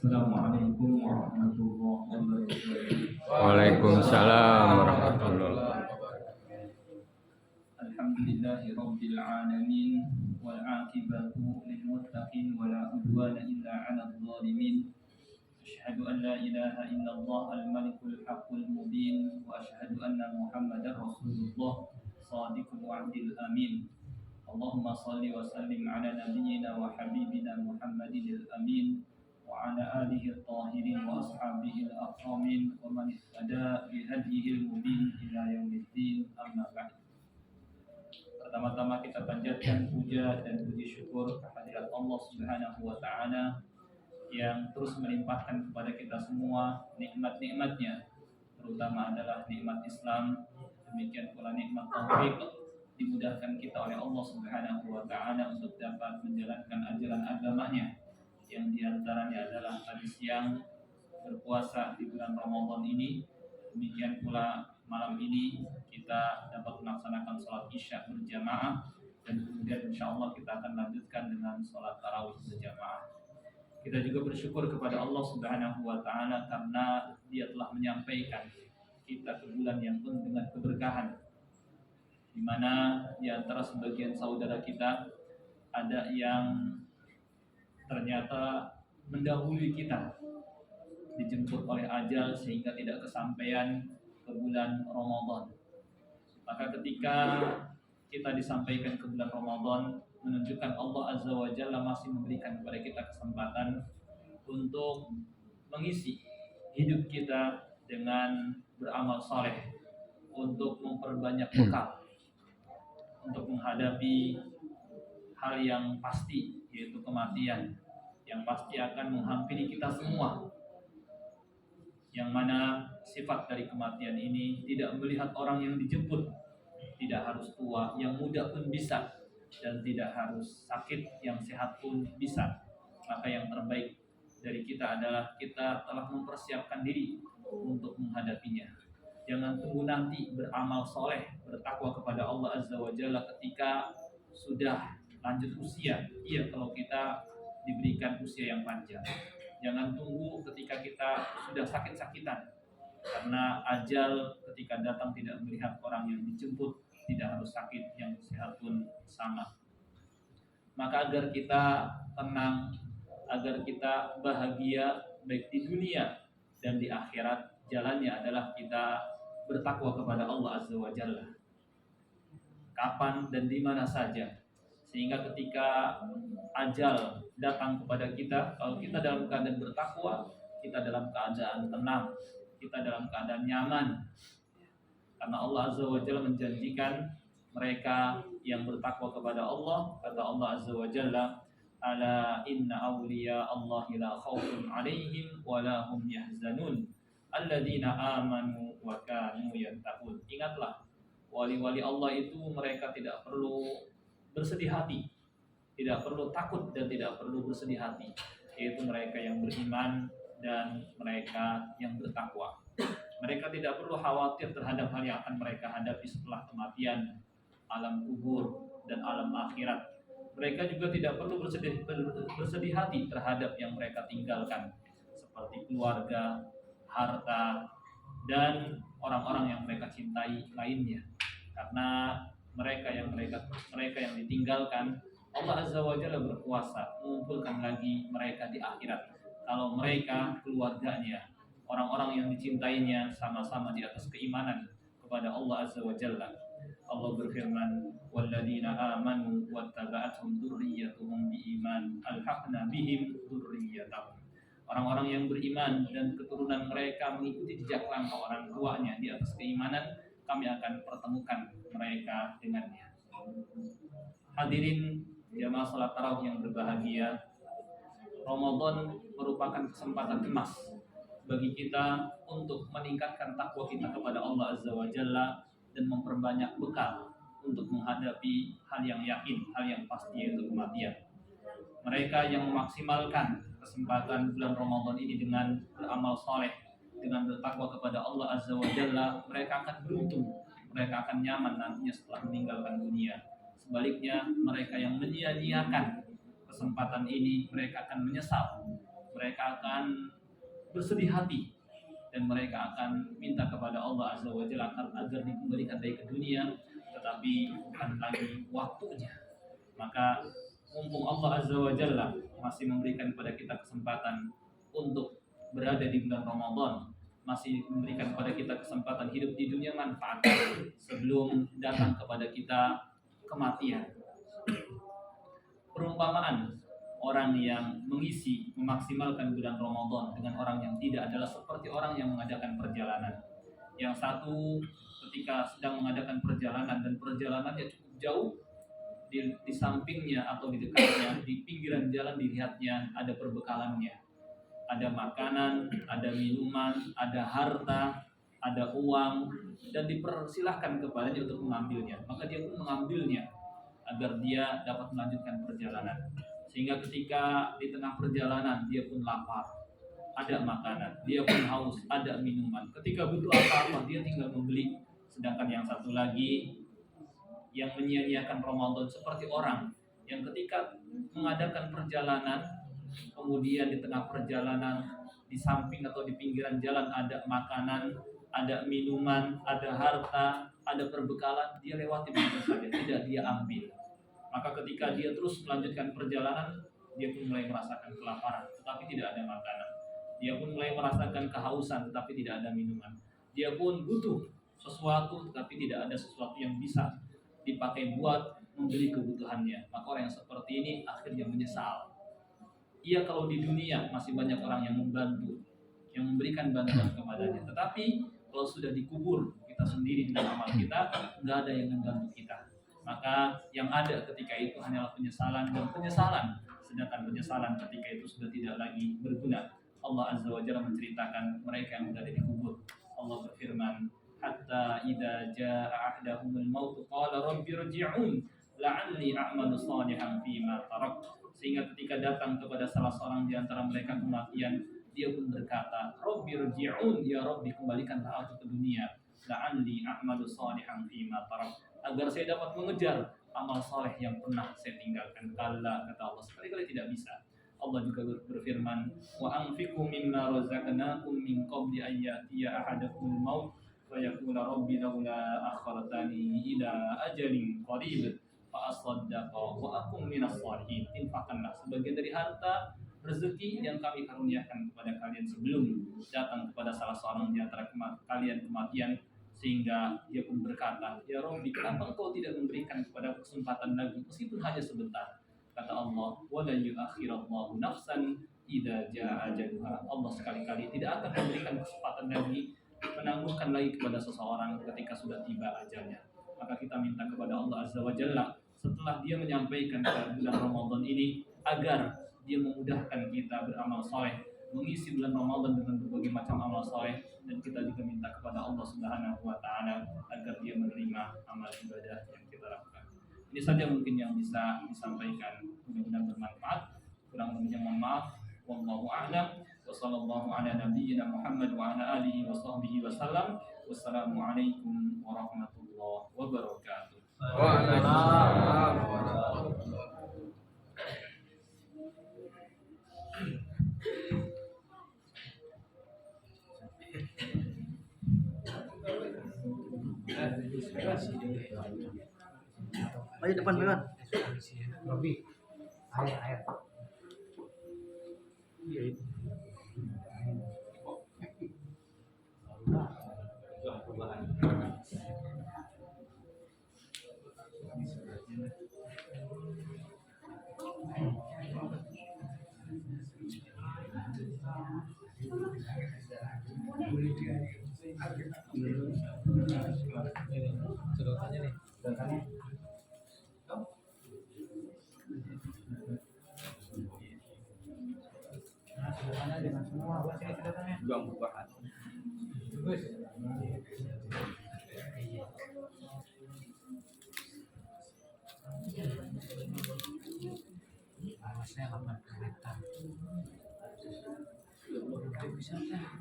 Assalamualaikum warahmatullahi wabarakatuh. Waalaikumsalam warahmatullahi Alhamdulillahi rabbil alamin wal aqibatu lil muttaqin wala udwana illa 'alal zalimin. Asyhadu an la ilaha illallah al malikul haqqul mubin wa asyhadu anna Muhammadar rasulullah shadiqul wa'dil amin. Allahumma salli wa sallim ala nabiyyina wa habibina Muhammadil amin wa ala alihi at-tahirin wa ashabihi al-akramin wa man ihtada bi hadyihi al-mubin ila yaumiddin, amma ba'd. Pertama-tama kita panjatkan puja dan puji syukur kehadirat Allah Subhanahu wa taala yang terus melimpahkan kepada kita semua nikmat-nikmatnya, terutama adalah nikmat Islam, demikian pula nikmat taufik, dimudahkan kita oleh Allah Subhanahu wa taala untuk dapat menjalankan ajaran agamanya, yang diantaranya adalah tadi siang berpuasa di bulan Ramadan ini. Demikian pula malam ini kita dapat melaksanakan sholat isya berjamaah, dan kemudian insya Allah kita akan lanjutkan dengan sholat tarawih berjamaah. Kita juga bersyukur kepada Allah Subhanahu wa taala karena Dia telah menyampaikan kita ke bulan yang penuh dengan keberkahan, di mana di antara sebagian saudara kita ada yang ternyata mendahului kita, dijemput oleh ajal sehingga tidak kesampaian ke bulan Ramadan. Maka ketika kita disampaikan ke bulan Ramadan, menunjukkan Allah Azza wa Jalla masih memberikan kepada kita kesempatan untuk mengisi hidup kita dengan beramal saleh, untuk memperbanyak bekal untuk menghadapi hal yang pasti, yaitu kematian yang pasti akan menghampiri kita semua, yang mana sifat dari kematian ini tidak melihat orang yang dijemput, tidak harus tua, yang muda pun bisa, dan tidak harus sakit, yang sehat pun bisa. Maka yang terbaik dari kita adalah kita telah mempersiapkan diri untuk menghadapinya. Jangan tunggu nanti beramal soleh, bertakwa kepada Allah Azza wa Jalla ketika sudah lanjut usia. Iya, kalau kita diberikan usia yang panjang. Jangan tunggu ketika kita sudah sakit-sakitan, karena ajal ketika datang tidak melihat orang yang dijemput, tidak harus sakit, yang sehat pun sama. Maka agar kita tenang, agar kita bahagia baik di dunia dan di akhirat, jalannya adalah kita bertakwa kepada Allah Azza wa Jalla kapan dan di mana saja, sehingga ketika ajal datang kepada kita, kalau kita dalam keadaan bertakwa, kita dalam keadaan tenang, kita dalam keadaan nyaman, karena Allah Azza wa Jalla menjanjikan mereka yang bertakwa kepada Allah, kata Allah Azza wa Jalla, ala inna awliya Allahi la khawfun alaihim wa la hum yahzanun alladzina amanu wa kanu yattaqun. Ingatlah, wali-wali Allah itu mereka tidak perlu bersedih hati, tidak perlu takut dan tidak perlu bersedih hati, yaitu mereka yang beriman dan mereka yang bertakwa. Mereka tidak perlu khawatir terhadap hal yang akan mereka hadapi setelah kematian, alam kubur dan alam akhirat. Mereka juga tidak perlu bersedih hati terhadap yang mereka tinggalkan, seperti keluarga, harta, dan orang-orang yang mereka cintai lainnya. Karena mereka yang ditinggalkan, Allah Azza wa Jalla berkuasa mengumpulkan lagi mereka di akhirat. Kalau mereka, keluarganya, orang-orang yang dicintainya sama-sama di atas keimanan kepada Allah Azza wa Jalla. Allah berfirman, walladzina amanu wattaba'athum dzurriyyatuhum biiman alhaqna bihim dzurriyyatahum. Orang-orang yang beriman dan keturunan mereka mengikuti jejak langkah orang tuanya di atas keimanan, kami akan pertemukan mereka dengannya. Hadirin jamaah salat tarawih yang berbahagia, Ramadan merupakan kesempatan emas bagi kita untuk meningkatkan takwa kita kepada Allah Azza wa Jalla dan memperbanyak bekal untuk menghadapi hal yang yakin, hal yang pasti, yaitu kematian. Mereka yang memaksimalkan kesempatan bulan Ramadan ini dengan beramal soleh, dengan bertakwa kepada Allah Azza wa Jalla, mereka akan beruntung, mereka akan nyaman nantinya setelah meninggalkan dunia. Sebaliknya, mereka yang menyia-nyiakan kesempatan ini, mereka akan menyesal mereka akan bersedih hati dan mereka akan minta kepada Allah Azza wa Jalla agar dikembalikan dari ke dunia, tetapi bukan lagi waktunya. Maka mumpung Allah Azza wa Jalla masih memberikan kepada kita kesempatan untuk berada di bulan Ramadan, masih memberikan kepada kita kesempatan hidup di dunia manfaatkan sebelum datang kepada kita kematian. Perumpamaan orang yang memaksimalkan bulan Ramadan dengan orang yang tidak adalah seperti orang yang mengadakan perjalanan. Yang satu ketika sedang mengadakan perjalanan dan perjalanannya cukup jauh, di sampingnya atau di dekatnya, di pinggiran jalan dilihatnya ada perbekalannya. Ada makanan, ada minuman, ada harta, ada uang, dan dipersilahkan kepadanya untuk mengambilnya. Maka dia pun mengambilnya agar dia dapat melanjutkan perjalanan. Sehingga ketika di tengah perjalanan dia pun lapar, ada makanan, dia pun haus, ada minuman. Ketika butuh apa-apa dia tinggal membeli. Sedangkan yang satu lagi yang menyia-nyiakan Ramadan seperti orang yang ketika mengadakan perjalanan, kemudian di tengah perjalanan di samping atau di pinggiran jalan ada makanan, ada minuman, ada harta, ada perbekalan, dia lewati begitu saja, tidak dia ambil. Maka ketika dia terus melanjutkan perjalanan, dia pun mulai merasakan kelaparan, tetapi tidak ada makanan. Dia pun mulai merasakan kehausan, tetapi tidak ada minuman. Dia pun butuh sesuatu, tetapi tidak ada sesuatu yang bisa dipakai buat membeli kebutuhannya. Maka orang yang seperti ini akhirnya menyesal. Ia kalau di dunia masih banyak orang yang membantu, yang memberikan bantuan kepadanya. Tetapi kalau sudah dikubur kita sendiri dengan amal kita, nggak ada yang membantu kita. Maka yang ada ketika itu hanyalah penyesalan dan penyesalan. Sedangkan penyesalan ketika itu sudah tidak lagi berguna. Allah Azza wa Jalla menceritakan mereka yang sudah dikubur. Allah berfirman, hatta idza jaa ahdahumul maut qala rabbi irji'un la'alli a'malu shalihan fima tarak. Sehingga ketika datang kepada salah seorang di antara mereka kematian, dia pun berkata, rabbi irji'un, ya Rabbi kembalikanlah aku ke dunia, la'alli a'malu shalihan fima tarak, agar saya dapat mengejar amal saleh yang pernah saya tinggalkan. Kalla, kata Allah, sekali-kali tidak bisa. Allah juga berfirman, wa anfiqu mimma razaqnakum min qabli an ya'tiya ahadakumul maut ويقول ربي لولا أخرتني إلى أجل قريب فأصدق وأكن من الصالحين. Infakkanlah sebagian dari harta rezeki yang kami karuniakan kepada kalian sebelum datang kepada salah seorang di antara kalian kematian, sehingga dia pun berkata, ya Rabbi, kenapa engkau tidak memberikan kepada kesempatan lagi meskipun hanya sebentar? Kata Allah, wala yu'akhirallahu nafsan idza jaa ajaluha. Allah sekali-kali tidak akan memberikan kesempatan lagi, menangguhkan lagi kepada seseorang ketika sudah tiba ajalnya. Maka kita minta kepada Allah Azza wa Jalla setelah dia menyampaikan pada bulan Ramadan ini agar dia memudahkan kita beramal soleh, mengisi bulan Ramadan dengan berbagai macam amal soleh, dan kita juga minta kepada Allah Subhanahu wa Ta'ala agar dia menerima amal ibadah yang kita lakukan. Ini saja mungkin yang bisa disampaikan, mudah-mudahan bermanfaat. Kurang lebihnya mohon maaf. Wallahu a'lam. Wassallallahu ala nabiyyina Muhammad wa ala alihi wa sahbihi wasallam. Wassalamualaikum warahmatullahi wabarakatuh. Waalaikumsalam warahmatullahi wabarakatuh. Ayo depan banget. Robi. Air. Sedotannya nih. Sedotannya. Sedotannya dengan semua. Buat sini sedotannya. Buang bukaan. Bagus. Panasnya 8 meter. Bisa kan?